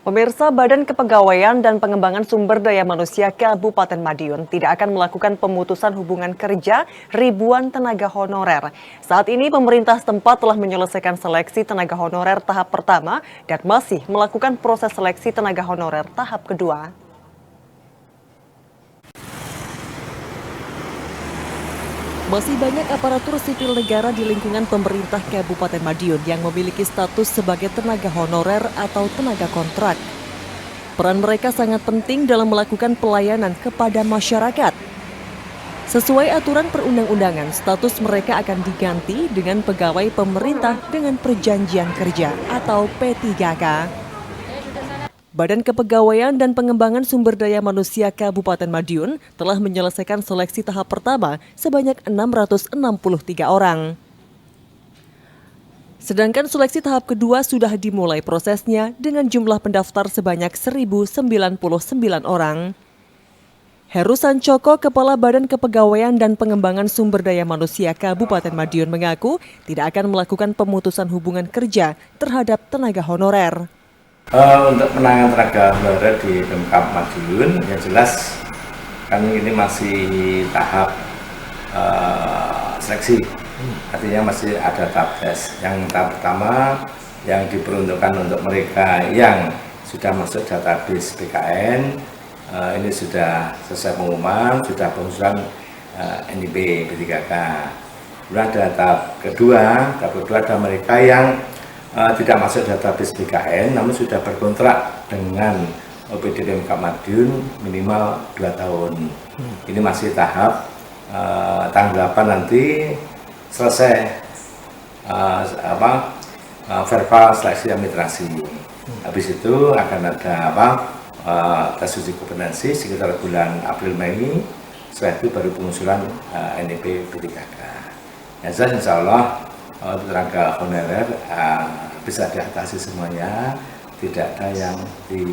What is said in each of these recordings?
Pemirsa Badan Kepegawaian dan Pengembangan Sumber Daya Manusia Kabupaten Madiun tidak akan melakukan pemutusan hubungan kerja ribuan tenaga honorer. Saat ini pemerintah setempat telah menyelesaikan seleksi tenaga honorer tahap pertama dan masih melakukan proses seleksi tenaga honorer tahap kedua. Masih banyak aparatur sipil negara di lingkungan pemerintah Kabupaten Madiun yang memiliki status sebagai tenaga honorer atau tenaga kontrak. Peran mereka sangat penting dalam melakukan pelayanan kepada masyarakat. Sesuai aturan perundang-undangan, status mereka akan diganti dengan pegawai pemerintah dengan perjanjian kerja atau P3K. Badan Kepegawaian dan Pengembangan Sumber Daya Manusia Kabupaten Madiun telah menyelesaikan seleksi tahap pertama sebanyak 663 orang. Sedangkan seleksi tahap kedua sudah dimulai prosesnya dengan jumlah pendaftar sebanyak 1.099 orang. Heru Sancoko, Kepala Badan Kepegawaian dan Pengembangan Sumber Daya Manusia Kabupaten Madiun mengaku tidak akan melakukan pemutusan hubungan kerja terhadap tenaga honorer. Untuk penanganan tenaga honorer di Pemkab Madiun, yang jelas kan ini masih tahap seleksi, artinya masih ada tahap tes. Yang tahap pertama yang diperuntukkan untuk mereka yang sudah masuk database BKN, ini sudah selesai pengumuman, sudah pengusulan NIP P3K. Kemudian ada tahap kedua ada mereka yang tidak masuk database BKN namun sudah berkontrak dengan OPD Pemkab Madiun minimal 2 tahun. Ini masih tahap tanggal 8 nanti selesai verbal seleksi administrasi. Habis itu akan ada tes uji kompetensi sekitar bulan April Mei. Setelah itu baru pengusulan NIP P3K. Ya, insya Allah tenaga honorer bisa diatasi semuanya, tidak ada yang dipecat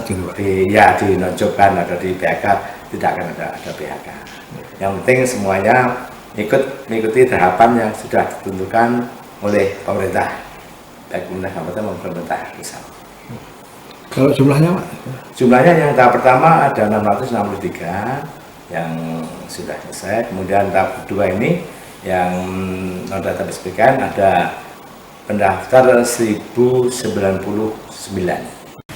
gitu Pak? Dinonjolkan atau di PHK, tidak akan ada PHK. Yang penting semuanya mengikuti tahapan yang sudah ditentukan oleh pemerintah, baik pemerintah kabupaten maupun pemerintah pusat. Kalau jumlahnya Pak? Jumlahnya yang tahap pertama ada 663 yang sudah selesai, kemudian tahap kedua ini yang non database BKN ada pendaftar 1099.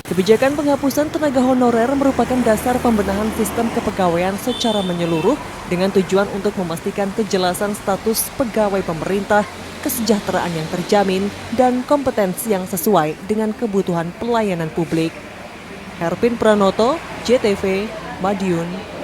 Kebijakan penghapusan tenaga honorer merupakan dasar pembenahan sistem kepegawaian secara menyeluruh dengan tujuan untuk memastikan kejelasan status pegawai pemerintah, kesejahteraan yang terjamin, dan kompetensi yang sesuai dengan kebutuhan pelayanan publik. Herpin Pranoto, JTV, Madiun.